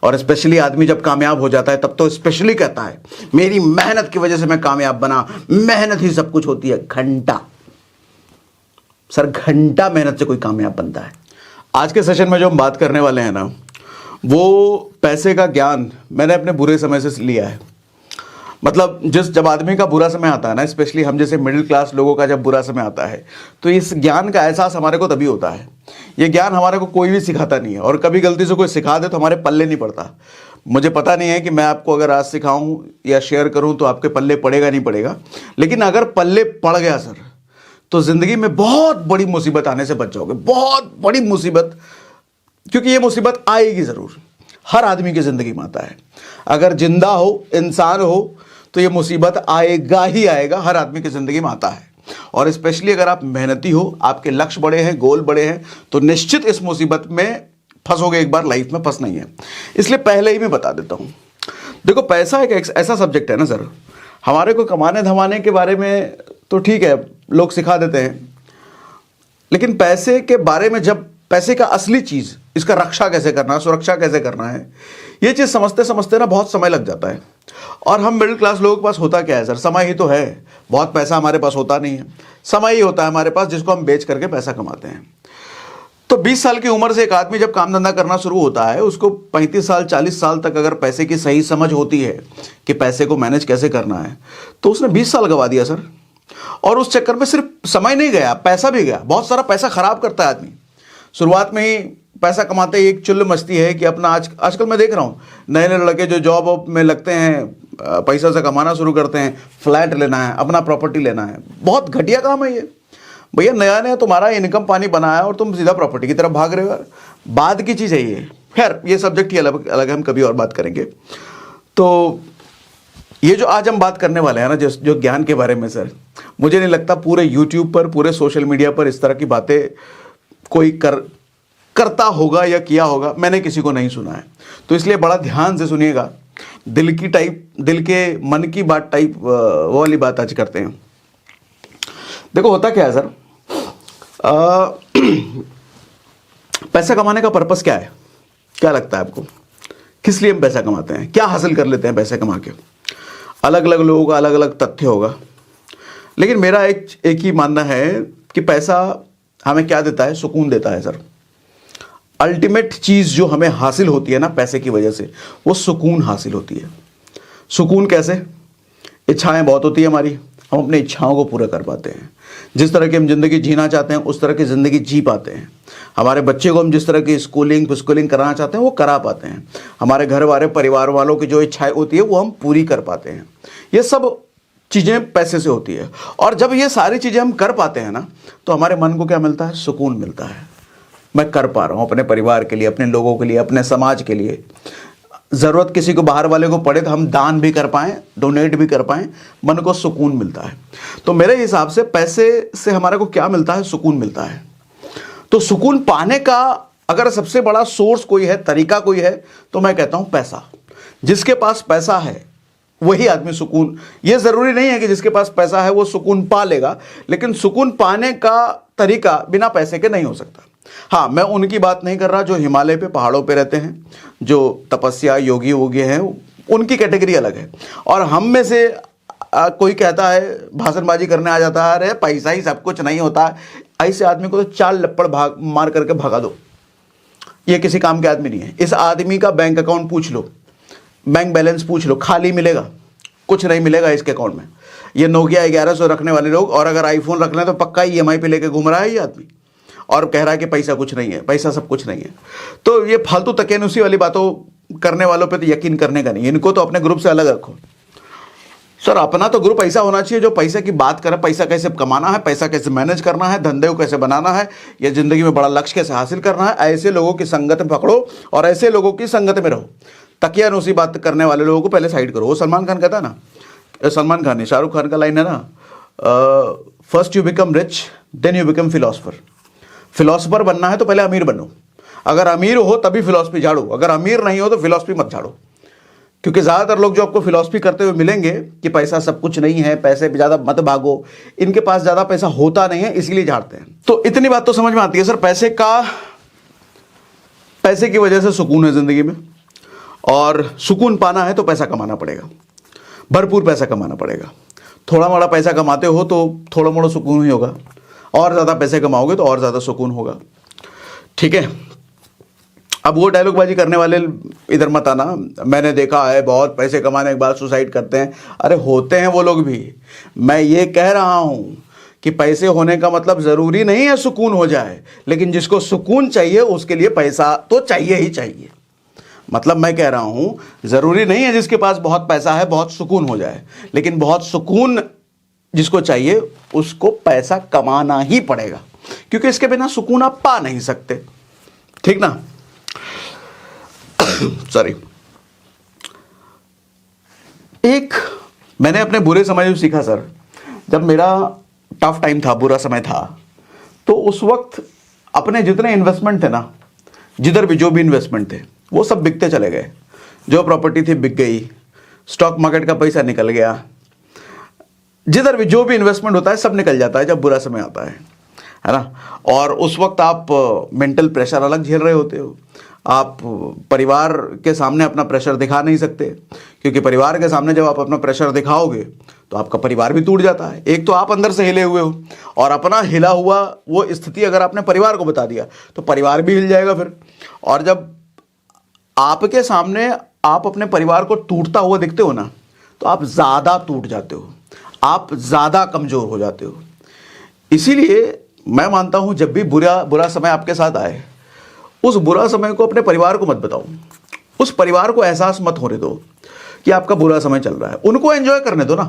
और स्पेशली आदमी जब कामयाब हो जाता है तब तो स्पेशली कहता है मेरी मेहनत की वजह से मैं कामयाब बना, मेहनत ही सब कुछ होती है। घंटा सर, घंटा मेहनत से कोई कामयाब बनता है। आज के सेशन में जो हम बात करने वाले हैं ना, वो पैसे का ज्ञान मैंने अपने बुरे समय से लिया है। मतलब जब आदमी का बुरा समय आता है ना, स्पेशली हम जैसे मिडिल क्लास लोगों का जब बुरा समय आता है, तो इस ज्ञान का एहसास हमारे को तभी होता है। ये ज्ञान हमारे को कोई भी सिखाता नहीं है, और कभी गलती से कोई सिखा दे तो हमारे पल्ले नहीं पड़ता। मुझे पता नहीं है कि मैं आपको अगर आज सिखाऊं या शेयर करूं तो आपके पल्ले पड़ेगा नहीं पड़ेगा, लेकिन अगर पल्ले पड़ गया सर, तो ज़िंदगी में बहुत बड़ी मुसीबत आने से बच जाओगे, बहुत बड़ी मुसीबत। क्योंकि ये मुसीबत आएगी ज़रूर, हर आदमी की ज़िंदगी में आता है। अगर जिंदा हो, इंसान हो, तो ये मुसीबत आएगा ही आएगा, हर आदमी की ज़िंदगी में आता है। और स्पेशली अगर आप मेहनती हो, आपके लक्ष्य बड़े हैं, गोल बड़े हैं, तो निश्चित इस मुसीबत में फंसोगे एक बार, लाइफ में फंस नहीं है। इसलिए पहले ही मैं बता देता हूँ। देखो, पैसा एक ऐसा सब्जेक्ट है ना सर, हमारे को कमाने धमाने के बारे में तो ठीक है, लोग सिखा देते हैं, लेकिन पैसे के बारे में, जब पैसे का असली चीज़, इसका रक्षा कैसे करना है, सुरक्षा कैसे करना है, ये चीज़ समझते समझते ना बहुत समय लग जाता है। और हम मिडिल क्लास लोगों के पास होता क्या है सर, समय ही तो है। बहुत पैसा हमारे पास होता नहीं है, समय ही होता है हमारे पास, जिसको हम बेच करके पैसा कमाते हैं। तो 20 साल की उम्र से एक आदमी जब काम धंधा करना शुरू होता है, उसको 35 साल 40 साल तक अगर पैसे की सही समझ होती है कि पैसे को मैनेज कैसे करना है, तो उसने 20 साल गंवा दिया सर। और उस चक्कर में सिर्फ समय नहीं गया, पैसा भी गया। बहुत सारा पैसा खराब करता है आदमी। शुरुआत में ही पैसा कमाते ही एक चुल्ल मचती है कि अपना आजकल मैं देख रहा हूँ नए नए लड़के जो जॉब में लगते हैं, पैसा से कमाना शुरू करते हैं, फ्लैट लेना है, अपना प्रॉपर्टी लेना है। बहुत घटिया काम है ये भैया। नया नया तुम्हारा इनकम पानी बना है और तुम सीधा प्रॉपर्टी की तरफ भाग रहे हो। बाद की चीज़ है ये। खैर, ये सब्जेक्ट ही अलग अलग है, हम कभी और बात करेंगे। तो ये जो आज हम बात करने वाले हैं ना, जो ज्ञान के बारे में सर, मुझे नहीं लगता पूरे यूट्यूब पर, पूरे सोशल मीडिया पर इस तरह की बातें कोई करता होगा या किया होगा। मैंने किसी को नहीं सुना है, तो इसलिए बड़ा ध्यान से सुनिएगा। दिल के मन की बात टाइप वो वाली बात आज करते हैं। देखो, होता क्या है सर, पैसा कमाने का पर्पस क्या है? क्या लगता है आपको? किस लिए हम पैसा कमाते हैं? क्या हासिल कर लेते हैं पैसे कमा के? अलग अलग लोगों का अलग अलग तथ्य होगा, लेकिन मेरा एक ही मानना है कि पैसा हमें क्या देता है? सुकून देता है सर। अल्टीमेट चीज़ जो हमें हासिल होती है ना पैसे की वजह से, वो सुकून हासिल होती है। सुकून कैसे? इच्छाएं बहुत होती है हमारी, हम अपनी इच्छाओं को पूरा कर पाते हैं। जिस तरह की हम ज़िंदगी जीना चाहते हैं उस तरह की ज़िंदगी जी पाते हैं। हमारे बच्चे को हम जिस तरह की स्कूलिंग कराना चाहते हैं वो करा पाते हैं। हमारे घर वाले, परिवार वालों की जो इच्छाएं होती है वो हम पूरी कर पाते हैं। ये सब चीज़ें पैसे से होती है। और जब ये सारी चीज़ें हम कर पाते हैं ना, तो हमारे मन को क्या मिलता है? सुकून मिलता है। मैं कर पा रहा हूँ अपने परिवार के लिए, अपने लोगों के लिए, अपने समाज के लिए। ज़रूरत किसी को, बाहर वाले को पड़े तो हम दान भी कर पाएँ, डोनेट भी कर पाएँ, मन को सुकून मिलता है। तो मेरे हिसाब से पैसे से हमारे को क्या मिलता है? सुकून मिलता है। तो सुकून पाने का अगर सबसे बड़ा सोर्स कोई है, तरीका कोई है, तो मैं कहता हूँ पैसा। जिसके पास पैसा है वही आदमी सुकून, ये ज़रूरी नहीं है कि जिसके पास पैसा है वो सुकून पा लेगा, लेकिन सुकून पाने का तरीका बिना पैसे के नहीं हो सकता। हाँ, मैं उनकी बात नहीं कर रहा जो हिमालय पे, पहाड़ों पे रहते हैं, जो तपस्या योगी वोगी हैं, उनकी कैटेगरी अलग है। और हम में से कोई कहता है, भाषणबाजी करने आ जाता है, अरे पैसा ही सब कुछ नहीं होता। ऐसे आदमी को तो 4 लप्पड़ मार करके भगा दो। ये किसी काम के आदमी नहीं है। इस आदमी का बैंक अकाउंट पूछ लो, बैंक बैलेंस पूछ लो, खाली मिलेगा, कुछ नहीं मिलेगा इसके अकाउंट में। ये नोकिया 1100 रखने वाले लोग, और अगर आईफोन रख लें तो पक्का EMI पे लेके घूम रहा है ये आदमी, और कह रहा है कि पैसा कुछ नहीं है, पैसा सब कुछ नहीं है। तो ये फालतू तकेनुसी वाली बातों करने वालों पे तो यकीन करने का नहीं। इनको तो अपने ग्रुप से अलग रखो सर। अपना तो ग्रुप ऐसा होना चाहिए जो पैसे की बात करे, पैसा कैसे कमाना है, पैसा कैसे मैनेज करना है, धंधे को कैसे बनाना है, या जिंदगी में बड़ा लक्ष्य कैसे हासिल करना है। ऐसे लोगों की संगत में पकड़ो और ऐसे लोगों की संगत में रहो। तकियानुसी बात करने वाले लोगों को पहले साइड करो। वो सलमान खान कहता है ना, सलमान खान नहीं, शाहरुख खान का लाइन है ना, first you become rich then you become philosopher. Philosopher बनना है तो पहले अमीर बनो। अगर अमीर हो तभी फिलॉसफी झाड़ो, अगर अमीर नहीं हो तो फिलॉसफी मत झाड़ो। क्योंकि ज़्यादातर लोग जो आपको फिलॉसफी करते हुए मिलेंगे कि पैसा सब कुछ नहीं है, पैसे पे ज़्यादा मत भागो, इनके पास ज़्यादा पैसा होता नहीं है, इसीलिए झाड़ते हैं। तो इतनी बात तो समझ में आती है सर, पैसे की वजह से सुकून है ज़िंदगी में। और सुकून पाना है तो पैसा कमाना पड़ेगा, भरपूर पैसा कमाना पड़ेगा। थोड़ा मोड़ा पैसा कमाते हो तो थोड़ा मोड़ा सुकून ही होगा, और ज़्यादा पैसे कमाओगे तो और ज़्यादा सुकून होगा। ठीक है, अब वो डायलॉगबाजी करने वाले इधर मत आना, मैंने देखा है बहुत पैसे कमाने के बाद सुसाइड करते हैं। अरे होते हैं वो लोग भी। मैं ये कह रहा हूँ कि पैसे होने का मतलब ज़रूरी नहीं है सुकून हो जाए, लेकिन जिसको सुकून चाहिए उसके लिए पैसा तो चाहिए ही चाहिए। मतलब मैं कह रहा हूँ ज़रूरी नहीं है जिसके पास बहुत पैसा है बहुत सुकून हो जाए, लेकिन बहुत सुकून जिसको चाहिए उसको पैसा कमाना ही पड़ेगा, क्योंकि इसके बिना सुकून आप पा नहीं सकते। ठीक ना? सॉरी। एक मैंने अपने बुरे समय में सीखा सर, जब मेरा टफ टाइम था, बुरा समय था, तो उस वक्त अपने जितने इन्वेस्टमेंट थे ना, जिधर भी जो भी इन्वेस्टमेंट थे वो सब बिकते चले गए। जो प्रॉपर्टी थी बिक गई, स्टॉक मार्केट का पैसा निकल गया, जिधर भी जो भी इन्वेस्टमेंट होता है सब निकल जाता है जब बुरा समय आता है ना। और उस वक्त आप मेंटल प्रेशर अलग झेल रहे होते हो। आप परिवार के सामने अपना प्रेशर दिखा नहीं सकते, क्योंकि परिवार के सामने जब आप अपना प्रेशर दिखाओगे तो आपका परिवार भी टूट जाता है। एक तो आप अंदर से हिले हुए हो, और अपना हिला हुआ वो स्थिति अगर आपने परिवार को बता दिया तो परिवार भी हिल जाएगा फिर। और जब आपके सामने आप अपने परिवार को टूटता हुआ दिखते हो ना, तो आप ज़्यादा टूट जाते हो, आप ज़्यादा कमज़ोर हो जाते हो। इसीलिए मैं मानता हूँ जब भी बुरा समय आपके साथ आए, उस बुरा समय को अपने परिवार को मत बताओ। उस परिवार को एहसास मत होने दो कि आपका बुरा समय चल रहा है। उनको एंजॉय करने दो ना,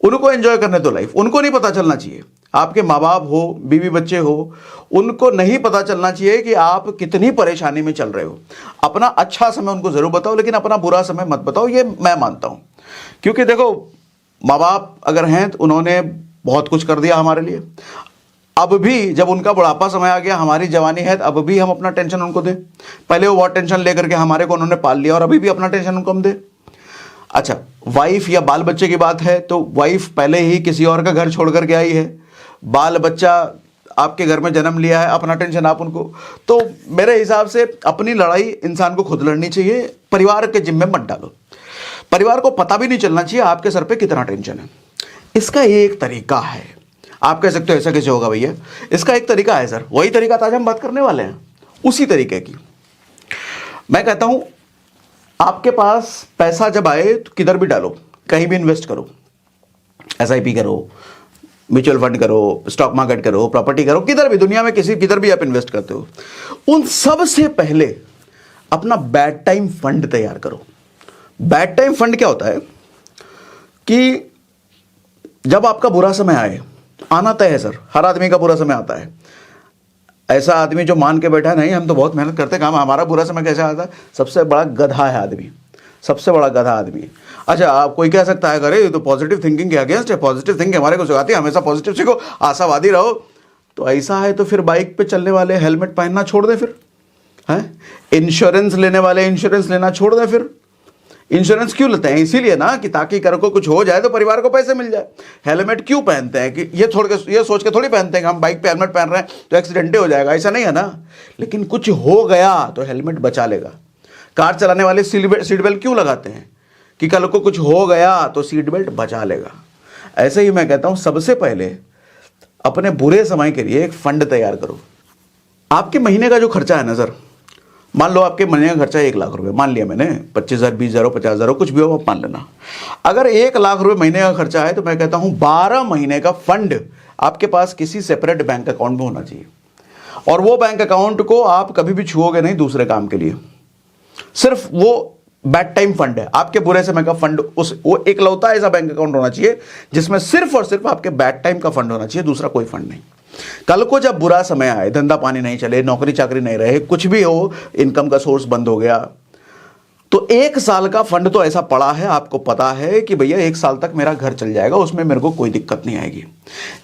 उनको एंजॉय करने दो लाइफ। उनको नहीं पता चलना चाहिए, आपके माँ बाप हो, बीवी बच्चे हो, उनको नहीं पता चलना चाहिए कि आप कितनी परेशानी में चल रहे हो। अपना अच्छा समय उनको ज़रूर बताओ, लेकिन अपना बुरा समय मत बताओ, ये मैं मानता हूँ। क्योंकि देखो, माँ बाप अगर हैं तो उन्होंने बहुत कुछ कर दिया हमारे लिए। अब भी जब उनका बुढ़ापा समय आ गया, हमारी जवानी है, तो अब भी हम अपना टेंशन उनको दें। पहले वो बहुत टेंशन लेकर के हमारे को उन्होंने पाल लिया, और अभी भी अपना टेंशन उनको हम दें। अच्छा, वाइफ या बाल बच्चे की बात है तो वाइफ पहले ही किसी और का घर छोड़ करके आई है, बाल बच्चा आपके घर में जन्म लिया है, अपना टेंशन आप उनको। तो मेरे हिसाब से अपनी लड़ाई इंसान को खुद लड़नी चाहिए, परिवार के जिम्मे मत डालो। परिवार को पता भी नहीं चलना चाहिए आपके सर पे कितना टेंशन है। इसका एक तरीका है, आप कह सकते हो ऐसा कैसे होगा भैया, इसका एक तरीका है सर, वही तरीका आज हम बात करने वाले हैं, उसी तरीके की। मैं कहता हूं आपके पास पैसा जब आए तो किधर भी डालो, कहीं भी इन्वेस्ट करो, एसआईपी करो, म्यूचुअल फंड करो, स्टॉक मार्केट करो, प्रॉपर्टी करो, किधर भी दुनिया में किधर भी आप इन्वेस्ट करते हो, उन सब से पहले अपना बैड टाइम फंड तैयार करो। बैड टाइम फंड क्या होता है कि जब आपका बुरा समय आए, आना तय है सर, हर आदमी का बुरा समय आता है। ऐसा आदमी जो मान के बैठा है नहीं हम तो बहुत मेहनत करते, काम हमारा बुरा समय कैसे आता है, सबसे बड़ा गधा है आदमी, सबसे बड़ा गधा आदमी। अच्छा, आप कोई कह सकता है अरे ये तो पॉजिटिव थिंकिंग के अगेंस्ट है, पॉजिटिव थिंकिंग हमारे को सिखाती है, हमेशा पॉजिटिव सीखो, आशावादी रहो। तो ऐसा है तो फिर बाइक पे चलने वाले हेलमेट पहनना छोड़ दें, फिर हैं इंश्योरेंस लेने वाले इंश्योरेंस लेना छोड़ दें। फिर इंश्योरेंस क्यों लेते हैं? इसीलिए ना कि ताकि कर को कुछ हो जाए तो परिवार को पैसे मिल जाए। हेलमेट क्यों पहनते हैं कि ये सोच के थोड़ी पहनते हैं कि हम बाइक पे हेलमेट पहन रहे हैं तो एक्सीडेंट हो जाएगा, ऐसा नहीं है ना। लेकिन कुछ हो गया तो हेलमेट बचा लेगा। कार चलाने वाले सीट बेल्ट क्यों लगाते हैं कि कल को कुछ हो गया तो सीट बेल्ट बचा लेगा। ऐसे ही मैं कहता हूं सबसे पहले अपने बुरे समय के लिए एक फंड तैयार करो। आपके महीने का जो खर्चा है ना सर, मान लो आपके महीने का खर्चा 1 लाख रुपए, मान लिया मैंने, 25,000 20,000 50,000 कुछ भी हो आप मान लेना। अगर 1 लाख रुपए महीने का खर्चा है तो मैं कहता हूं 12 महीने का फंड आपके पास किसी सेपरेट बैंक अकाउंट में होना चाहिए। और वो बैंक अकाउंट को आप कभी भी छुओगे नहीं दूसरे काम के लिए, सिर्फ वो बैड टाइम फंड है, आपके बुरे समय का फंड। वो इकलौता ऐसा बैंक अकाउंट होना चाहिए जिसमें सिर्फ और सिर्फ आपके बैड टाइम का फंड होना चाहिए, दूसरा कोई फंड नहीं। कल को जब बुरा समय आए, धंधा पानी नहीं चले, नौकरी चाकरी नहीं रहे, कुछ भी हो, इनकम का सोर्स बंद हो गया, तो 1 साल का फंड तो ऐसा पड़ा है, आपको पता है कि भैया 1 साल तक मेरा घर चल जाएगा, उसमें मेरे को कोई दिक्कत नहीं आएगी।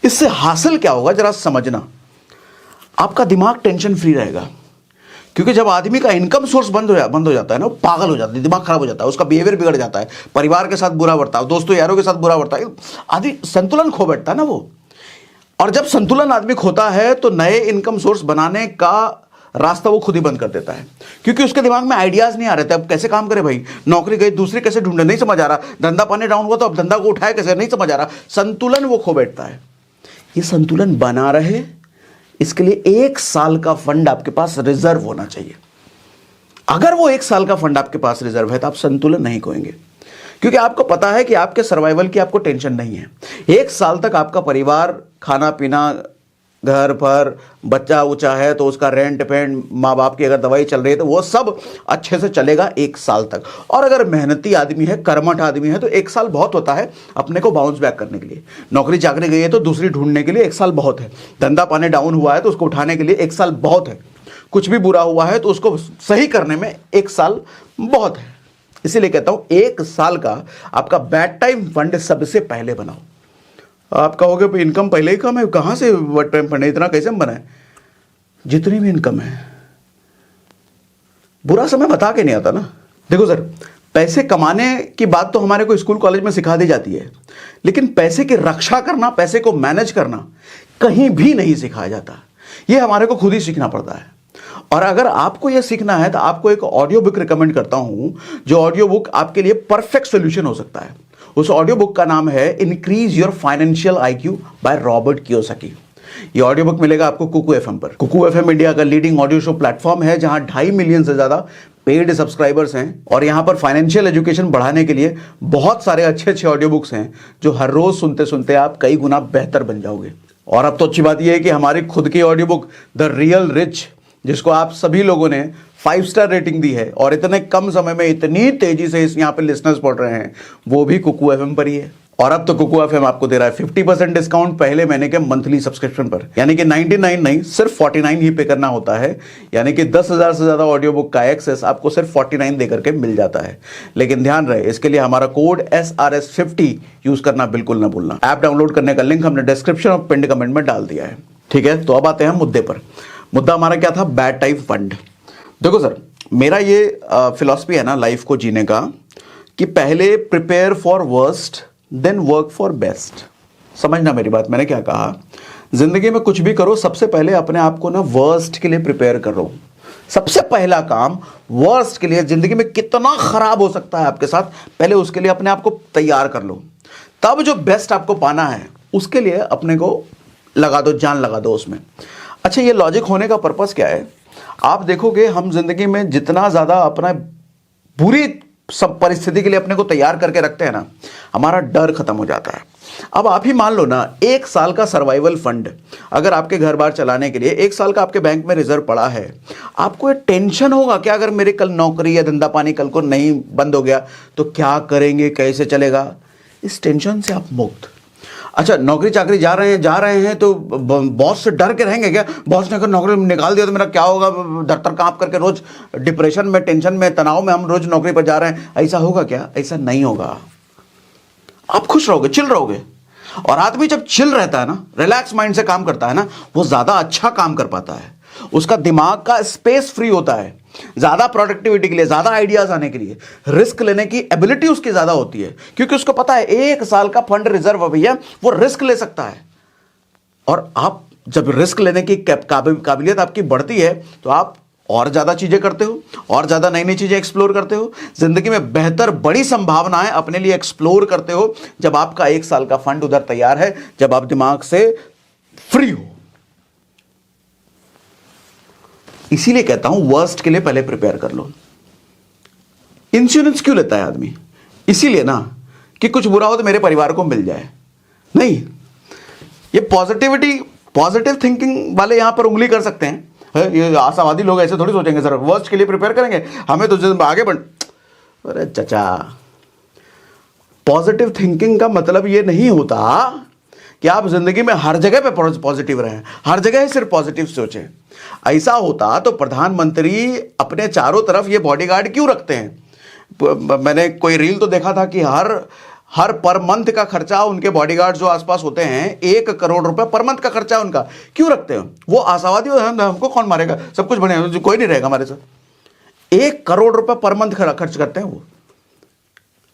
इससे हासिल क्या होगा जरा समझना, आपका दिमाग टेंशन फ्री रहेगा। क्योंकि जब आदमी का इनकम सोर्स बंद हो जाता है ना, वो पागल हो जाता है, दिमाग खराब हो जाता है, उसका बिहेवियर बिगड़ जाता है, परिवार के साथ बुरा बर्ताव, दोस्तों यारों के साथ बुरा बर्ताव, आदमी संतुलन खो बैठता है ना वो। और जब संतुलन आदमी खोता है तो नए इनकम सोर्स बनाने का रास्ता वो खुद ही बंद कर देता है, क्योंकि उसके दिमाग में आइडियाज नहीं आ रहे थे। अब कैसे काम करे भाई, नौकरी गई दूसरी कैसे ढूंढे, नहीं समझ आ रहा, धंधा पानी डाउन हुआ तो अब धंधा को उठाए कैसे, नहीं समझ आ रहा, संतुलन वो खो बैठता है। ये संतुलन बना रहे, इसके लिए 1 साल का फंड आपके पास रिजर्व होना चाहिए। अगर वो 1 साल का फंड आपके पास रिजर्व है तो आप संतुलन नहीं खोएंगे, क्योंकि आपको पता है कि आपके सर्वाइवल की आपको टेंशन नहीं है। 1 साल तक आपका परिवार, खाना पीना, घर पर बच्चा ऊंचा है तो उसका रेंट पेंट, माँ बाप की अगर दवाई चल रही है तो वो सब अच्छे से चलेगा 1 साल तक। और अगर मेहनती आदमी है, कर्मठ आदमी है तो 1 साल बहुत होता है अपने को बाउंस बैक करने के लिए। नौकरी चाकरी गई है तो दूसरी ढूंढने के लिए 1 साल बहुत है। धंधा पानी डाउन हुआ है तो उसको उठाने के लिए 1 साल बहुत है। कुछ भी बुरा हुआ है तो उसको सही करने में 1 साल बहुत है। इसीलिए कहता हूं 1 साल का आपका बैड टाइम फंड सबसे पहले बनाओ। आप कहोगे इनकम पहले ही कम है, कहां से बैड टाइम फंड इतना कैसे बनाए? जितनी भी इनकम है, बुरा समय बता के नहीं आता ना। देखो सर, पैसे कमाने की बात तो हमारे को स्कूल कॉलेज में सिखा दी जाती है, लेकिन पैसे की रक्षा करना, पैसे को मैनेज करना कहीं भी नहीं सिखाया जाता। यह हमारे को खुद ही सीखना पड़ता है। और अगर आपको यह सीखना है तो आपको एक ऑडियो बुक रिकमेंड करता हूं, जो ऑडियो बुक आपके लिए परफेक्ट सॉल्यूशन हो सकता है। उस ऑडियो बुक का नाम है increase your financial IQ by Robert Kiyosaki. ये ऑडियो बुक मिलेगा आपको कुकू एफएम पर। कुकू एफएम इंडिया का लीडिंग ऑडियो शो प्लेटफॉर्म है, जहां 2.5 मिलियन से ज्यादा पेड सब्सक्राइबर्स हैं। और यहां पर फाइनेंशियल एजुकेशन बढ़ाने के लिए बहुत सारे अच्छे ऑडियो बुक्स हैं, जो हर रोज सुनते सुनते आप कई गुना बेहतर बन जाओगे। और अब तो अच्छी बात यह है कि हमारी खुद की audio book the real rich, जिसको आप सभी लोगों ने 5 स्टार रेटिंग दी है और इतने कम समय में इतनी तेजी से इस यहाँ पे लिसनर्स पढ़ रहे हैं, वो भी कुकू एफएम पर ही है। और अब तो कुकू एफएम आपको दे रहा है 50% डिस्काउंट पहले महीने के मंथली सब्सक्रिप्शन पर, यानी कि 99 नहीं, सिर्फ 49 ही पे करना होता है। यानी कि 10,000 से ज्यादा ऑडियो बुक का एक्सेस आपको सिर्फ 49 दे करके मिल जाता है। लेकिन ध्यान रहे, इसके लिए हमारा कोड SRS50 यूज करना बिल्कुल ना भूलना। ऐप डाउनलोड करने का लिंक हमने डिस्क्रिप्शन और पिंड कमेंट में डाल दिया है। ठीक है, तो अब आते हैं मुद्दे पर। मुद्दा हमारा क्या था? Bad time fund. देखो सर, मेरा ये फिलॉसफी है ना लाइफ को जीने का, कि पहले prepare for worst then work for best. समझना मेरी बात, मैंने क्या कहा? जिंदगी में कुछ भी करो, सबसे पहले अपने आप को ना वर्स्ट के लिए प्रिपेयर करो। सबसे पहला काम वर्स्ट के लिए, जिंदगी में कितना खराब हो सकता है आपके साथ, पहले उसके लिए अपने आप को तैयार कर लो। तब जो बेस्ट आपको पाना है उसके लिए अपने को लगा दो, जान लगा दो उसमें। अच्छा, ये लॉजिक होने का पर्पस क्या है? आप देखोगे हम जिंदगी में जितना ज्यादा अपना बुरी सब परिस्थिति के लिए अपने को तैयार करके रखते हैं ना, हमारा डर खत्म हो जाता है। अब आप ही मान लो ना, 1 साल का सर्वाइवल फंड अगर आपके घर बार चलाने के लिए 1 साल का आपके बैंक में रिजर्व पड़ा है, आपको टेंशन होगा क्या अगर मेरे कल नौकरी या धंधा पानी कल को नहीं बंद हो गया तो क्या करेंगे, कैसे चलेगा? इस टेंशन से आप मुक्त। अच्छा, नौकरी चाकरी जा रहे हैं तो बॉस से डर के रहेंगे क्या? बॉस ने अगर नौकरी निकाल दिया तो मेरा क्या होगा? दफ्तर कांप करके रोज डिप्रेशन में, टेंशन में, तनाव में हम रोज नौकरी पर जा रहे हैं, ऐसा होगा क्या? ऐसा नहीं होगा। आप खुश रहोगे, चिल रहोगे। और आदमी जब चिल रहता है ना, रिलैक्स माइंड से काम करता है ना, वो ज्यादा अच्छा काम कर पाता है। उसका दिमाग का स्पेस फ्री होता है ज्यादा प्रोडक्टिविटी के लिए, ज्यादा आइडियाज आने के लिए। रिस्क लेने की एबिलिटी उसकी ज्यादा होती है, क्योंकि उसको पता है 1 साल का फंड रिजर्व भैया, वो रिस्क ले सकता है। और आप जब रिस्क लेने की काबिलियत आपकी बढ़ती है तो आप और ज्यादा चीजें करते हो, और ज्यादा नई नई चीजें एक्सप्लोर करते हो। जिंदगी में बेहतर बड़ी संभावनाएं अपने लिए एक्सप्लोर करते हो जब आपका 1 साल का फंड उधर तैयार है, जब आप दिमाग से फ्री हो। इसीलिए कहता हूं वर्स्ट के लिए पहले प्रिपेयर कर लो। इंश्योरेंस क्यों लेता है आदमी? इसीलिए ना कि कुछ बुरा हो तो मेरे परिवार को मिल जाए। नहीं, ये पॉजिटिव थिंकिंग वाले यहां पर उंगली कर सकते हैं। ये आशावादी लोग ऐसे थोड़ी सोचेंगे सर वर्स्ट के लिए प्रिपेयर करेंगे, हमें तो आगे बढ़। अरे चचा, पॉजिटिव थिंकिंग का मतलब ये नहीं होता कि आप जिंदगी में हर जगह पे पॉजिटिव रहें, हर जगह सिर्फ पॉजिटिव सोचें। ऐसा होता तो प्रधानमंत्री अपने चारों तरफ ये बॉडीगार्ड क्यों रखते हैं? मैंने कोई रील तो देखा था कि हर पर मंथ का खर्चा उनके बॉडीगार्ड जो आसपास होते हैं, 1 करोड़ रुपए पर मंथ का खर्चा उनका क्यों रखते हैं? वो आशावादी हमको कौन मारेगा, सब कुछ बढ़िया, कोई नहीं रहेगा हमारे साथ। 1 करोड़ रुपए पर मंथ खर्च करते हैं वो।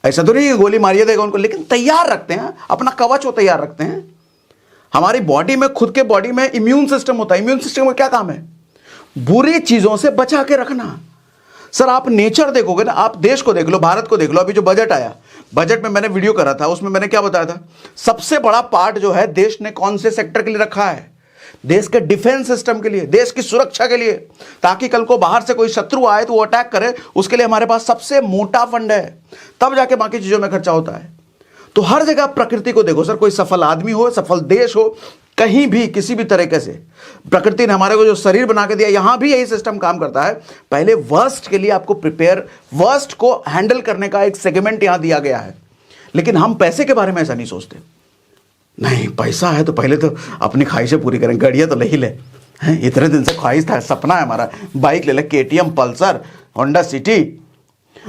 ऐसा तो नहीं गोली मारिए देगा उनको, लेकिन तैयार रखते हैं, अपना कवच वो तैयार रखते हैं। हमारी बॉडी में, खुद के बॉडी में इम्यून सिस्टम होता है। इम्यून सिस्टम का क्या काम है? बुरी चीजों से बचा के रखना। सर आप नेचर देखोगे ना, आप देश को देख लो, भारत को देख लो। अभी जो बजट आया, बजट में मैंने वीडियो करा था, उसमें मैंने क्या बताया था, सबसे बड़ा पार्ट जो है देश ने कौन से सेक्टर के लिए रखा है, देश के डिफेंस सिस्टम के लिए, देश की सुरक्षा के लिए, ताकि कल को बाहर से कोई शत्रु आए तो वो अटैक करे, उसके लिए हमारे पास सबसे मोटा फंड है, तब जाके बाकी चीजों में खर्चा होता है। तो हर जगह प्रकृति को देखो सर, कोई सफल आदमी हो, सफल देश हो, कहीं भी किसी भी तरीके से प्रकृति ने हमारे को जो शरीर बना के दिया, यहां भी यही सिस्टम काम करता है। पहले वर्स्ट के लिए आपको प्रिपेयर, वर्स्ट को हैंडल करने का एक सेगमेंट यहां दिया गया है। लेकिन हम पैसे के बारे में ऐसा नहीं सोचते, नहीं पैसा है तो पहले तो अपनी ख्वाहिशें पूरी करें, गाड़ियां तो ले ही ले, इतने दिन से ख्वाहिश था, सपना है हमारा, बाइक ले ले, केटीएम, पल्सर, होंडा सिटी।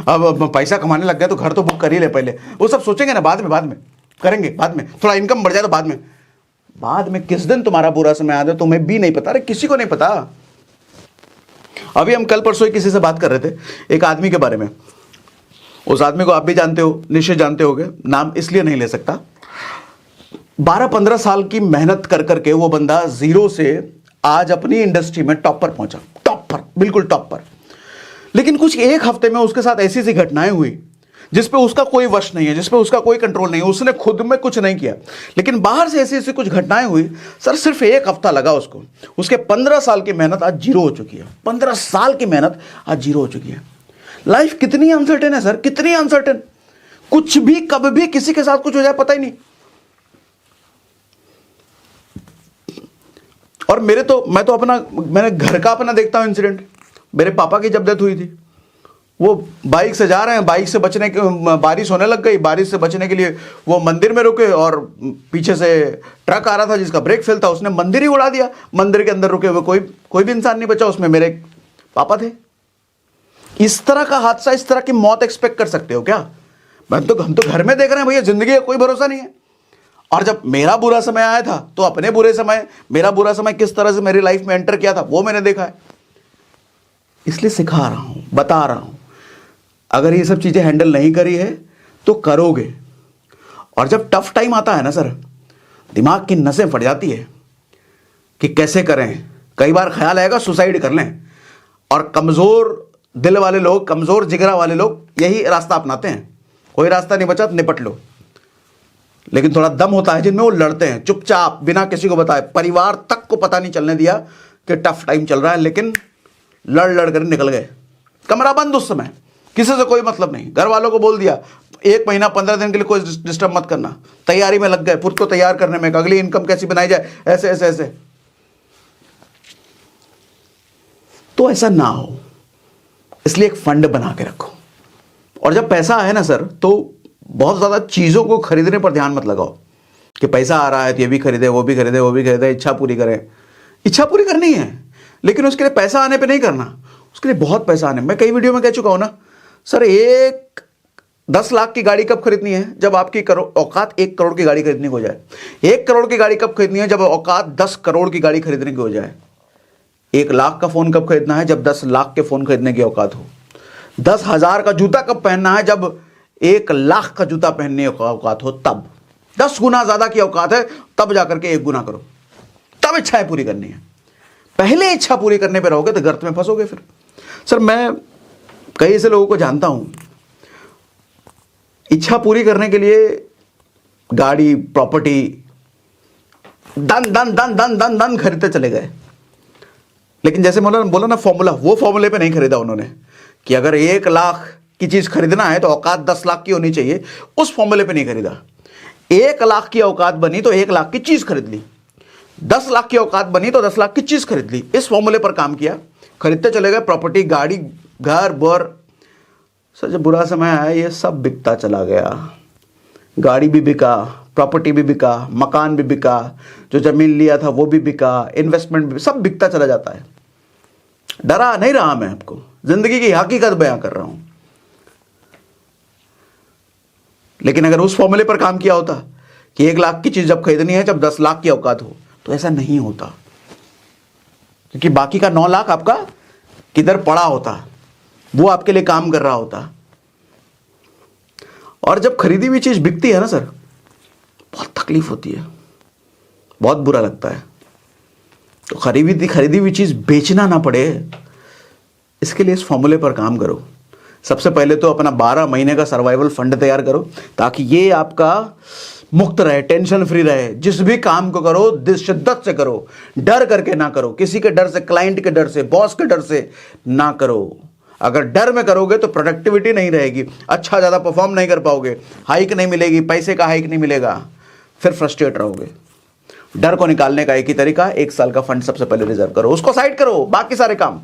अब पैसा कमाने लग गया तो घर तो बुक कर ही ले पहले, वो सब सोचेंगे ना, बाद में करेंगे, बाद में थोड़ा इनकम बढ़ जाए तो बाद में किस दिन तुम्हारा बुरा समय आ जाए तुम्हें भी नहीं पता, अरे किसी को नहीं पता। अभी हम कल परसों किसी से बात कर रहे थे एक आदमी के बारे में, उस आदमी को आप भी जानते हो, निश्चय जानते होगे, नाम इसलिए नहीं ले सकता। 12-15 साल की मेहनत कर करके वो बंदा जीरो से आज अपनी इंडस्ट्री में टॉप पर पहुंचा, टॉप पर, बिल्कुल टॉप पर। लेकिन कुछ एक हफ्ते में उसके साथ ऐसी सी घटनाएं हुई जिसपे उसका कोई वश नहीं है, जिसपे उसका कोई कंट्रोल नहीं है, उसने खुद में कुछ नहीं किया, लेकिन बाहर से ऐसी ऐसी कुछ घटनाएं हुई। सर सिर्फ एक हफ्ता लगा उसको, उसके 15 साल की मेहनत आज जीरो हो चुकी है, 15 साल की मेहनत आज जीरो हो चुकी है। लाइफ कितनी अनसर्टेन है सर, कितनी अनसर्टेन, कुछ भी कब भी किसी के साथ कुछ हो जाए पता ही नहीं। और मैंने घर का अपना देखता हूं इंसिडेंट। मेरे पापा की जब डेथ हुई थी, वो बाइक से जा रहे हैं, बाइक से बचने के, बारिश होने लग गई, बारिश से बचने के लिए वो मंदिर में रुके और पीछे से ट्रक आ रहा था जिसका ब्रेक फेल था, उसने मंदिर ही उड़ा दिया। मंदिर के अंदर रुके हुए कोई भी इंसान नहीं बचा, उसमें मेरे पापा थे। इस तरह का हादसा, इस तरह की मौत एक्सपेक्ट कर सकते हो क्या? हम तो घर में देख रहे हैं भैया, जिंदगी का कोई भरोसा नहीं है। और जब मेरा बुरा समय आया था तो अपने मेरा बुरा समय किस तरह से मेरी लाइफ में एंटर किया था वो मैंने देखा है। इसलिए सिखा रहा हूं, बता रहा हूं, अगर ये सब चीजें हैंडल नहीं करी है तो करोगे। और जब टफ टाइम आता है ना सर, दिमाग की नसें फट जाती है कि कैसे करें। कई बार ख्याल आएगा सुसाइड कर लें, और कमजोर दिल वाले लोग, कमजोर जिगरा वाले लोग यही रास्ता अपनाते हैं। कोई रास्ता नहीं बचा तो निपट लो। लेकिन थोड़ा दम होता है जिनमें, वो लड़ते हैं चुपचाप, बिना किसी को बताए, परिवार तक को पता नहीं चलने दिया कि टफ टाइम चल रहा है, लेकिन लड़ कर निकल गए। कमरा बंद, उस समय किसी से कोई मतलब नहीं, घर वालों को बोल दिया 1 महीना 15 दिन के लिए कोई डिस्टर्ब मत करना, तैयारी में लग गए, खुद को तैयार करने में, अगली इनकम कैसी बनाई जाए, ऐसे ऐसे ऐसे। तो ऐसा ना हो, इसलिए एक फंड बना के रखो। और जब पैसा आए ना सर, तो बहुत ज्यादा चीजों को खरीदने पर ध्यान मत लगाओ कि पैसा आ रहा है तो ये भी खरीदे, वो भी खरीदे, वो भी खरीदे, इच्छा पूरी करें। इच्छा पूरी करनी है, लेकिन उसके लिए पैसा आने पे नहीं करना, उसके लिए बहुत पैसा आने। मैं कई वीडियो में कह चुका हूं ना सर, 10 लाख की गाड़ी कब खरीदनी है? जब आपकी औकात 1 करोड़ की गाड़ी खरीदने की हो जाए। 1 करोड़ की गाड़ी कब खरीदनी है? जब औकात 10 करोड़ की गाड़ी खरीदने की हो जाए। 1 लाख का फोन कब खरीदना है? जब 10 लाख के फोन खरीदने की औकात हो। 10,000 का जूता कब पहनना है? जब 1 लाख का जूता पहनने की औकात हो। तब 10 गुना ज्यादा की औकात है, तब जाकर के 1 गुना करो, तब इच्छाएं पूरी करनी है। पहले इच्छा पूरी करने पे रहोगे तो गर्त में फंसोगे। फिर सर मैं कई ऐसे लोगों को जानता हूं, इच्छा पूरी करने के लिए गाड़ी, प्रॉपर्टी दन दन दन दन दन दन खरीदते चले गए, लेकिन जैसे बोला ना फॉर्मूला, वो फॉर्मूले पे नहीं खरीदा उन्होंने कि अगर 1 लाख की चीज खरीदना है तो औकात 10 लाख की होनी चाहिए। उस फॉर्मूले पे नहीं खरीदा। 1 लाख की औकात बनी तो 1 लाख की चीज खरीद ली, 10 लाख की औकात बनी तो 10 लाख की चीज खरीद ली। इस फॉर्मूले पर काम किया, खरीदते चले गए, प्रॉपर्टी, गाड़ी, घर बर। सर जब बुरा समय आया ये सब बिकता चला गया। गाड़ी भी बिका, प्रॉपर्टी भी बिका, मकान भी बिका, जो जमीन लिया था वो भी बिका, इन्वेस्टमेंट भी, सब बिकता चला जाता है। डरा नहीं रहा मैं, आपको जिंदगी की हकीकत बयां कर रहा हूं। लेकिन अगर उस फॉर्मूले पर काम किया होता कि 1 लाख की चीज जब खरीदनी है जब 10 लाख की औकात हो, तो ऐसा नहीं होता, क्योंकि बाकी का 9 लाख आपका किधर पड़ा होता, वो आपके लिए काम कर रहा होता। और जब खरीदी हुई चीज बिकती है ना सर, बहुत तकलीफ होती है, बहुत बुरा लगता है। तो खरीदी हुई चीज़ बेचना ना पड़े, इसके लिए इस फॉर्मूले पर काम करो। सबसे पहले तो अपना 12 महीने का सर्वाइवल फंड तैयार करो, ताकि ये आपका मुक्त रहे, टेंशन फ्री रहे। जिस भी काम को करो शिद्दत से करो, डर करके ना करो, किसी के डर से, क्लाइंट के डर से, बॉस के डर से ना करो। अगर डर में करोगे तो प्रोडक्टिविटी नहीं रहेगी, अच्छा ज़्यादा परफॉर्म नहीं कर पाओगे, हाइक नहीं मिलेगी, पैसे का हाइक नहीं मिलेगा, फिर फ्रस्ट्रेट रहोगे। डर को निकालने का एक ही तरीका, 1 साल का फंड सबसे पहले रिजर्व करो, उसको साइड करो। बाकी सारे काम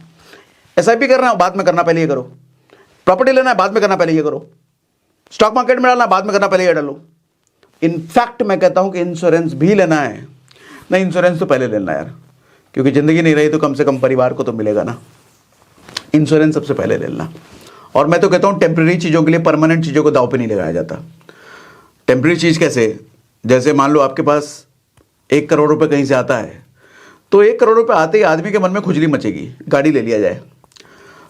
SIP करना है बाद में करना, पहले ये करो। प्रॉपर्टी लेना है बाद में करना, पहले ये करो। स्टॉक मार्केट में डालना बाद में करना, पहले ये डालो। इनफैक्ट मैं कहता हूं कि इंश्योरेंस भी लेना है। नहीं, इंश्योरेंस तो पहले लेना यार, क्योंकि जिंदगी नहीं रही तो कम से कम परिवार को तो मिलेगा ना। इंश्योरेंस सबसे पहले लेना। और मैं तो कहता हूं टेम्परेरी चीज़ों के लिए परमानेंट चीज़ों को दांव पे नहीं लगाया जाता। टेम्परेरी चीज़ कैसे? जैसे मान लो आपके पास 1 करोड़ रुपए कहीं से आता है, तो 1 करोड़ रुपए आते ही आदमी के मन में खुजली मचेगी, गाड़ी ले लिया जाए।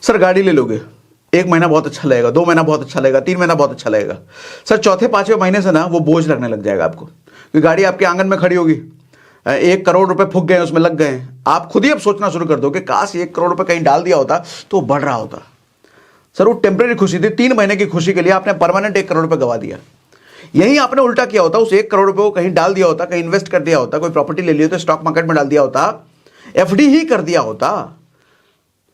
सर गाड़ी ले लोगे, 1 महीना बहुत अच्छा लगेगा, 2 महीना बहुत अच्छा लगेगा, 3 महीना बहुत अच्छा लगेगा। सर चौथे 5वें महीने से ना वो बोझ लगने लग जाएगा आपको, क्योंकि गाड़ी आपके आंगन में खड़ी होगी, 1 करोड़ रुपए फूक गए, उसमें लग गए। आप खुद ही अब सोचना शुरू कर दो कि काश 1 करोड़ रुपए कहीं डाल दिया होता तो बढ़ रहा होता। सर वो टेम्परेरी खुशी थी, 3 महीने की खुशी के लिए आपने परमानेंट 1 करोड़ रुपए गवा दिया। यही आपने उल्टा किया होता, उस 1 करोड़ रुपए को कहीं डाल दिया होता, कहीं इन्वेस्ट कर दिया होता, कोई प्रॉपर्टी ले ली होती, स्टॉक मार्केट में डाल दिया होता, FD ही कर दिया होता।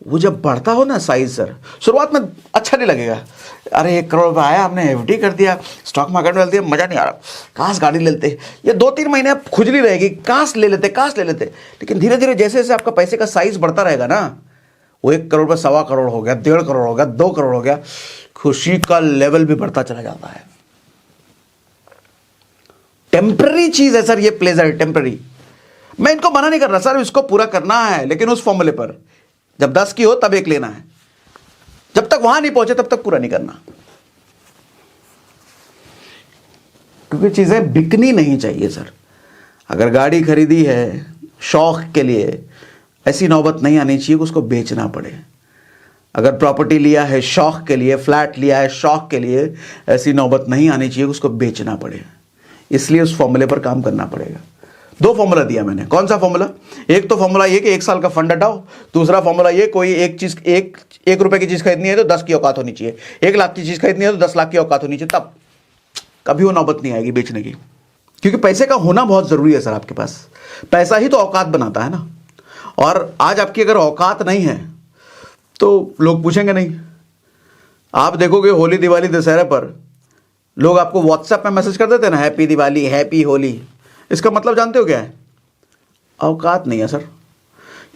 वो जब बढ़ता हो ना साइज, सर शुरुआत में अच्छा नहीं लगेगा, अरे 1 करोड़ रुपये आया, हमने FD कर दिया, स्टॉक मार्केट में डाल दिया, मजा नहीं आ रहा, काश गाड़ी ले लेते। ये 2-3 महीने आप खुजली रहेगी, काश ले लेते, काश ले लेते। लेकिन धीरे धीरे जैसे जैसे आपका पैसे का साइज बढ़ता रहेगा ना, वो 1 करोड़ रुपये 1.25 करोड़ हो गया, 1.5 करोड़ हो गया, 2 करोड़ हो गया, खुशी का लेवल भी बढ़ता चला जाता है। टेम्पररी चीज है सर ये प्लेजर, टेम्पररी। मैं इनको मना नहीं कर रहा सर, इसको पूरा करना है, लेकिन उस फॉर्मूले पर। जब 10 की हो तब 1 लेना है, जब तक वहां नहीं पहुंचे तब तक पूरा नहीं करना, क्योंकि चीजें बिकनी नहीं चाहिए सर। अगर गाड़ी खरीदी है शौक के लिए, ऐसी नौबत नहीं आनी चाहिए कि उसको बेचना पड़े। अगर प्रॉपर्टी लिया है शौक के लिए, फ्लैट लिया है शौक के लिए, ऐसी नौबत नहीं आनी चाहिए कि उसको बेचना पड़े। इसलिए उस फॉर्मूले पर काम करना पड़ेगा। 2 फॉर्मूला दिया मैंने। कौन सा फॉर्मूला? एक तो फॉर्मूला ये कि 1 साल का फंड हटाओ। दूसरा फॉर्मूला ये, कोई एक चीज, एक रुपए की चीज खरीदनी है तो 10 की औकात होनी चाहिए। 1 लाख की चीज खरीदनी है तो 10 लाख की औकात होनी चाहिए, तब कभी वो नौबत नहीं आएगी बेचने की। क्योंकि पैसे का होना बहुत जरूरी है सर आपके पास। पैसा ही तो औकात बनाता है ना। और आज आपकी अगर औकात नहीं है तो लोग पूछेंगे नहीं। आप देखोगे होली, दिवाली, दशहरा पर लोग आपको व्हाट्सएप में मैसेज कर देते हैं ना, हैप्पी दिवाली, हैप्पी होली। इसका मतलब जानते हो क्या है? औकात नहीं है सर।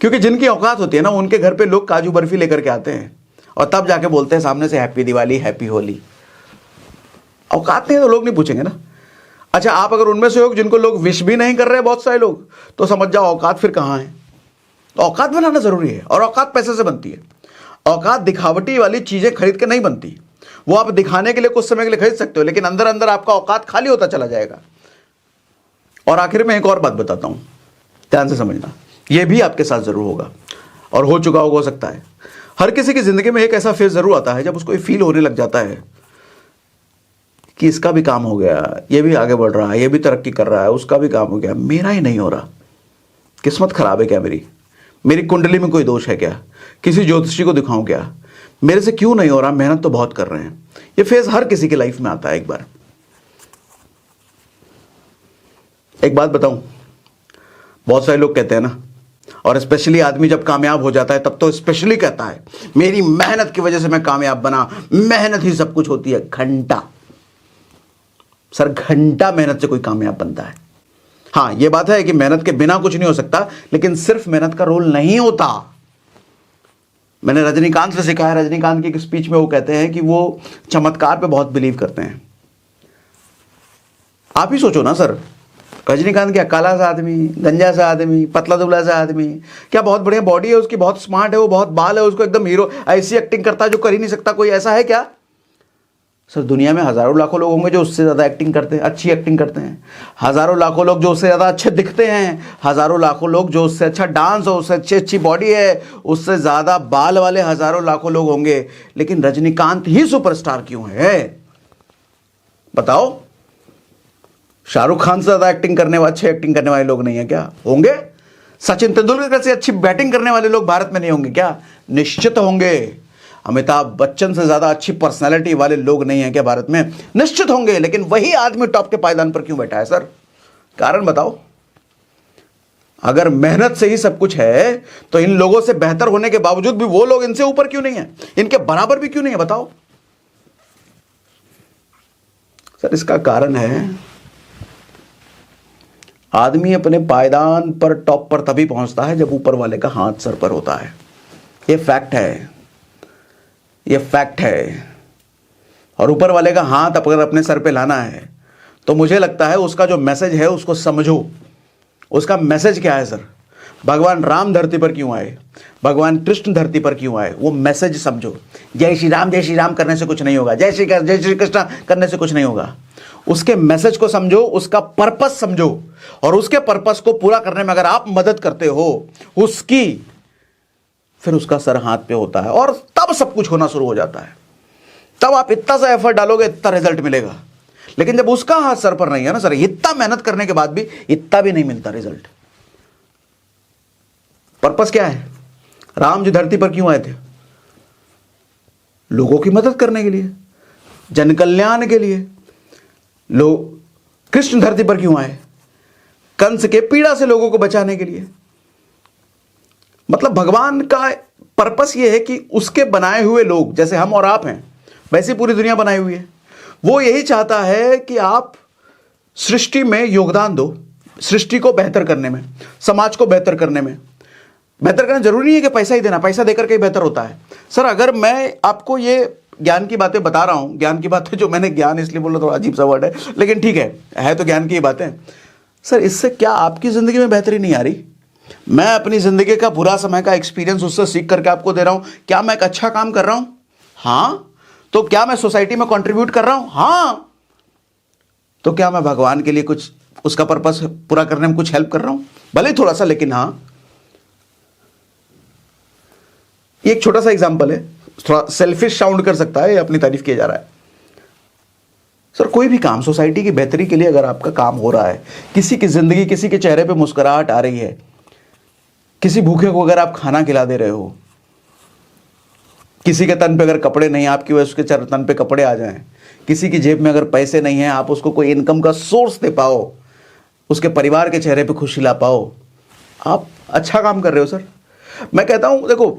क्योंकि जिनकी औकात होती है ना, उनके घर पे लोग काजू बर्फी लेकर के आते हैं और तब जाके बोलते हैं सामने से हैप्पी दिवाली, हैप्पी होली। औकात नहीं है तो लोग नहीं पूछेंगे ना। अच्छा, आप अगर उनमें से हो जिनको लोग विश भी नहीं कर रहे बहुत सारे लोग, तो समझ जाओ औकात फिर कहाँ है। तो औकात बनाना जरूरी है, और औकात पैसे से बनती है। औकात दिखावटी वाली चीजें खरीद के नहीं बनती। वो आप दिखाने के लिए कुछ समय के लिए खरीद सकते हो, लेकिन अंदर अंदर आपका औकात खाली होता चला जाएगा। और आखिर में एक और बात बताता हूं, ध्यान से समझना, यह भी आपके साथ जरूर होगा और हो चुका हो सकता है। हर किसी की जिंदगी में एक ऐसा फेज जरूर आता है जब उसको फील होने लग जाता है कि इसका भी काम हो गया, ये भी आगे बढ़ रहा है, ये भी तरक्की कर रहा है, उसका भी काम हो गया, मेरा ही नहीं हो रहा। किस्मत खराब है क्या मेरी कुंडली में कोई दोष है क्या? किसी ज्योतिषी को दिखाऊं क्या? मेरे से क्यों नहीं हो रहा? मेहनत तो बहुत कर रहे हैं। ये फेज हर किसी की लाइफ में आता है एक बार। एक बात बताऊं, बहुत सारे लोग कहते हैं ना, और स्पेशली आदमी जब कामयाब हो जाता है तब तो स्पेशली कहता है मेरी मेहनत की वजह से मैं कामयाब बना, मेहनत ही सब कुछ होती है। घंटा सर, घंटा मेहनत से कोई कामयाब बनता है। हाँ, यह बात है कि मेहनत के बिना कुछ नहीं हो सकता, लेकिन सिर्फ मेहनत का रोल नहीं होता। मैंने रजनीकांत से सीखा है। रजनीकांत की एक स्पीच में वो कहते हैं कि वो चमत्कार पे बहुत बिलीव करते हैं। आप ही सोचो ना सर, रजनीकांत क्या काला सा आदमी, गंजा सा आदमी, पतला दुबला सा आदमी, क्या बहुत बढ़िया बॉडी है उसकी, बहुत स्मार्ट है वो, बहुत बाल है उसको, एकदम हीरो, ऐसी एक्टिंग करता है जो कर ही नहीं सकता कोई। ऐसा है क्या सर? दुनिया में हजारों लाखों लोग होंगे जो उससे ज़्यादा एक्टिंग करते हैं, अच्छी एक्टिंग करते हैं। हजारों लाखों लोग जो उससे ज़्यादा अच्छे दिखते हैं। हजारों लाखों लोग जो उससे अच्छा डांस हो, उससे अच्छी बॉडी है, उससे ज़्यादा बाल वाले हजारों लाखों लोग होंगे। लेकिन रजनीकांत ही सुपरस्टार क्यों है बताओ? शाहरुख खान से ज़्यादा एक्टिंग करने वाले, अच्छे एक्टिंग करने वाले लोग नहीं है क्या? होंगे। सचिन तेंदुलकर से अच्छी बैटिंग करने वाले लोग भारत में नहीं होंगे क्या? निश्चित होंगे। अमिताभ बच्चन से ज्यादा अच्छी पर्सनालिटी वाले लोग नहीं हैं क्या भारत में? निश्चित होंगे। लेकिन वही आदमी टॉप के पायदान पर क्यों बैठा है सर? कारण बताओ। अगर मेहनत से ही सब कुछ है तो इन लोगों से बेहतर होने के बावजूद भी वो लोग इनसे ऊपर क्यों नहीं है? इनके बराबर भी क्यों नहीं है? बताओ सर। इसका कारण है आदमी अपने पायदान पर टॉप पर तभी पहुंचता है जब ऊपर वाले का हाथ सर पर होता है। ये फैक्ट है, ये फैक्ट है। और ऊपर वाले का हाथ अगर अपने सर पे लाना है तो मुझे लगता है उसका जो मैसेज है उसको समझो। उसका मैसेज क्या है सर? भगवान राम धरती पर क्यों आए, भगवान कृष्ण धरती पर क्यों आए, वो मैसेज समझो। जय श्री राम करने से कुछ नहीं होगा, जय श्री कृष्ण करने से कुछ नहीं होगा। उसके मैसेज को समझो, उसका पर्पस समझो, और उसके पर्पस को पूरा करने में अगर आप मदद करते हो उसकी, फिर उसका सर हाथ पे होता है और तब सब कुछ होना शुरू हो जाता है। तब आप इतना सा एफर्ट डालोगे, इतना रिजल्ट मिलेगा। लेकिन जब उसका हाथ सर पर नहीं है ना सर, इतना मेहनत करने के बाद भी इतना भी नहीं मिलता रिजल्ट। पर्पस क्या है? राम जी धरती पर क्यों आए थे? लोगों की मदद करने के लिए, जन कल्याण के लिए। लोग कृष्ण धरती पर क्यों आए? कंस के पीड़ा से लोगों को बचाने के लिए। मतलब भगवान का पर्पस यह है कि उसके बनाए हुए लोग, जैसे हम और आप हैं वैसी पूरी दुनिया बनाई हुई है, वो यही चाहता है कि आप सृष्टि में योगदान दो, सृष्टि को बेहतर करने में, समाज को बेहतर करने में। बेहतर करना जरूरी नहीं है कि पैसा ही देना, पैसा देकर के ही बेहतर होता है सर। अगर मैं आपको ये ज्ञान की बातें बता रहा हूं, ज्ञान की बातें, जो मैंने ज्ञान इसलिए बोला थोड़ा अजीब सा वर्ड है, लेकिन ठीक है तो ज्ञान की बातें सर। इससे क्या आपकी जिंदगी में बेहतरी नहीं आ रही? मैं अपनी जिंदगी का बुरा समय का एक्सपीरियंस उससे सीख करके आपको दे रहा हूं। क्या मैं एक अच्छा काम कर रहा हूं? हाँ। तो क्या मैं सोसाइटी में कंट्रीब्यूट कर रहा हूं? हाँ। तो क्या मैं भगवान के लिए कुछ, उसका पर्पस पूरा करने में कुछ हेल्प कर रहा हूं? भले ही थोड़ा सा, लेकिन हाँ। एक छोटा सा एग्जांपल है, थोड़ा सेल्फिश साउंड कर सकता है, अपनी तारीफ किया जा रहा है सर। कोई भी काम सोसाइटी की बेहतरी के लिए अगर आपका काम हो रहा है, किसी की जिंदगी, किसी के चेहरे पे मुस्कुराहट आ रही है, किसी भूखे को अगर आप खाना खिला दे रहे हो, किसी के तन पे अगर कपड़े नहीं, आपकी वजह से उसके तन पे कपड़े आ जाएं, किसी की जेब में अगर पैसे नहीं है, आप उसको कोई इनकम का सोर्स दे पाओ, उसके परिवार के चेहरे पे खुशी ला पाओ, आप अच्छा काम कर रहे हो सर। मैं कहता हूं देखो,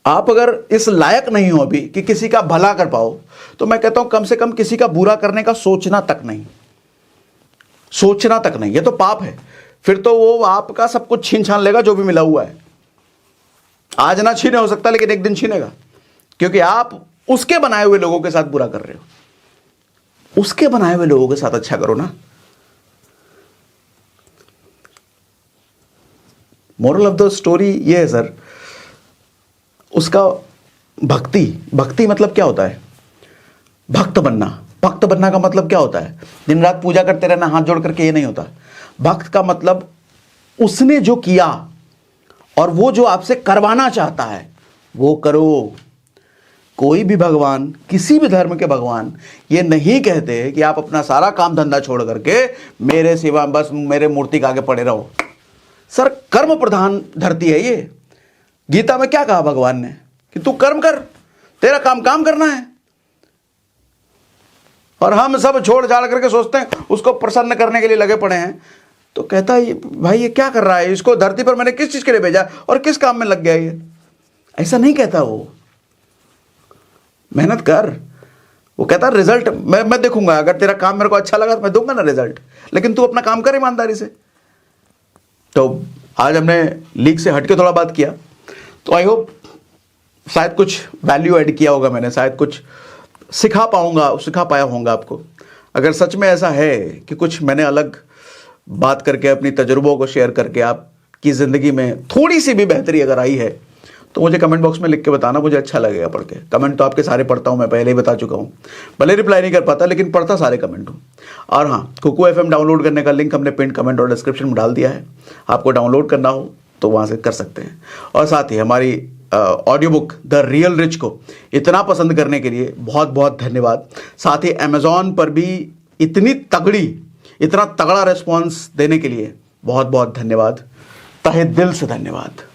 आप अगर इस लायक नहीं हो अभी कि किसी का भला कर पाओ, तो मैं कहता हूं कम से कम किसी का बुरा करने का सोचना तक नहीं, सोचना तक नहीं। ये तो पाप है। फिर तो वो आपका सब कुछ छीन छान लेगा जो भी मिला हुआ है। आज ना छीने हो सकता, लेकिन एक दिन छीनेगा, क्योंकि आप उसके बनाए हुए लोगों के साथ बुरा कर रहे हो। उसके बनाए हुए लोगों के साथ अच्छा करो ना। मोरल ऑफ द स्टोरी ये है सर, उसका भक्ति मतलब क्या होता है? भक्त बनना। भक्त बनना का मतलब क्या होता है? दिन रात पूजा करते रहना हाथ जोड़ करके, ये नहीं होता। भक्त का मतलब उसने जो किया और वो जो आपसे करवाना चाहता है वो करो। कोई भी भगवान, किसी भी धर्म के भगवान ये नहीं कहते कि आप अपना सारा काम धंधा छोड़ करके मेरे सिवा बस मेरे मूर्ति के आगे पड़े रहो। सर कर्म प्रधान धरती है ये। गीता में क्या कहा भगवान ने कि तू कर्म कर, तेरा काम करना है। और हम सब छोड़ छाड़ करके सोचते हैं उसको प्रसन्न करने के लिए लगे पड़े हैं। तो कहता है भाई ये क्या कर रहा है, इसको धरती पर मैंने किस चीज के लिए भेजा और किस काम में लग गया ये? ऐसा नहीं कहता वो। मेहनत कर। वो कहता रिजल्ट मैं देखूंगा, अगर तेरा काम मेरे को अच्छा लगा तो मैं दूंगा ना रिजल्ट, लेकिन तू अपना काम कर ईमानदारी से। तो आज हमने लीग से हटके थोड़ा बात किया, तो आई होप शायद कुछ वैल्यू ऐड किया होगा मैंने, शायद कुछ सिखा पाया होगा आपको। अगर सच में ऐसा है कि कुछ मैंने अलग बात करके, अपनी तजुर्बों को शेयर करके आपकी ज़िंदगी में थोड़ी सी भी बेहतरी अगर आई है, तो मुझे कमेंट बॉक्स में लिख के बताना, मुझे अच्छा लगेगा पढ़ के। कमेंट तो आपके सारे पढ़ता हूँ, मैं पहले ही बता चुका हूँ। भले रिप्लाई नहीं कर पाता, लेकिन पढ़ता सारे कमेंट हूँ। और हाँ, कुकू FM डाउनलोड करने का लिंक हमने पिन कमेंट और डिस्क्रिप्शन में डाल दिया है। आपको डाउनलोड करना हो तो वहाँ से कर सकते हैं। और साथ ही हमारी audio book the real rich को इतना पसंद करने के लिए बहुत बहुत धन्यवाद। साथ ही अमेज़ॉन पर भी इतना तगड़ा रिस्पॉन्स देने के लिए बहुत बहुत धन्यवाद। तहे दिल से धन्यवाद।